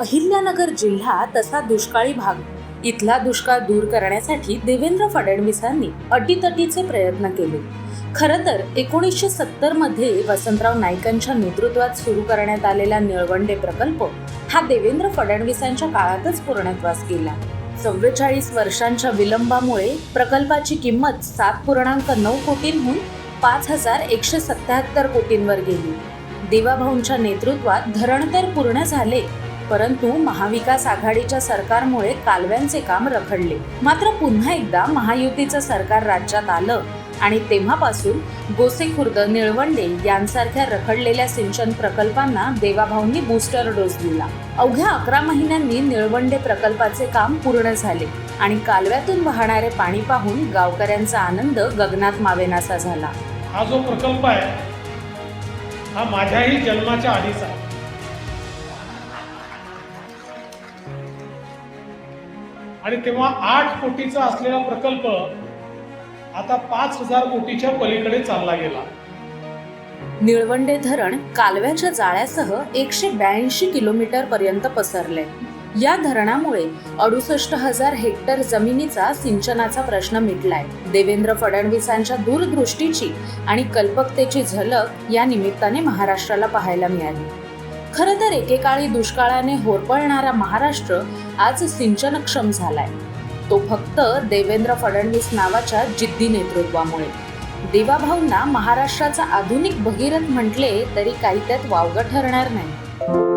अहिल्यानगर जिल्हा तसा दुष्काळी भाग. इथला दुष्काळ दूर करण्यासाठी देवेंद्र फडणवीसांनी अटीतटीचे प्रयत्न केले. खरं तर 1970 मध्ये वसंतराव नाईकांच्या नेतृत्वात सुरू करण्यात आलेला निळवंडे प्रकल्प हा देवेंद्र फडणवीसांच्या काळातच पूर्णत्वास गेला. 44 वर्षांच्या विलंबामुळे प्रकल्पाची किंमत 7.9 कोटींहून 5,177 कोटींवर गेली. देवाभाऊंच्या नेतृत्वात धरण तर पूर्ण झाले, परंतु महाविकास आघाडीच्या सरकारमुळे कालव्यांचे काम रखडले. मात्र पुन्हा एकदा महायुतीचं सरकार राज्यात आलं आणि तेव्हापासून गोसेखुर्द, निळवंडे यांसारख्या रखडलेल्या सिंचन प्रकल्पांना देवाभाऊंनी बूस्टर डोस दिला. अवघ्या 11 महिन्यांनी निळवंडे प्रकल्पाचे काम पूर्ण झाले आणि कालव्यातून वाहणारे पाणी पाहून गावकऱ्यांचा आनंद गगनात मावेनासा झाला. हा जो प्रकल्प आहे हा माझ्याही जन्माच्या आधीचा आहे. आणि तेव्हा 8 कोटीचा असलेला प्रकल्प आता 5,000 कोटीच्या पलीकडे चालला गेला. निळवंडे धरण कालव्याच्या जाळ्यासह 182 किलोमीटर पर्यंत पसरले. या धरणामुळे 68,000 हेक्टर जमिनीचा सिंचनाचा प्रश्न मिटलाय. देवेंद्र फडणवीसांच्या दूरदृष्टीची आणि कल्पकतेची झलक या निमित्ताने महाराष्ट्राला पाहायला मिळाली. खरं तर एकेकाळी दुष्काळाने होरपळणारा महाराष्ट्र आज सिंचनक्षम झालाय. तो फक्त देवेंद्र फडणवीस नावाच्या जिद्दी नेतृत्वामुळे. देवाभाऊंना महाराष्ट्राचा आधुनिक भगीरथ म्हटले तरी काही त्यात वावगं ठरणार नाही.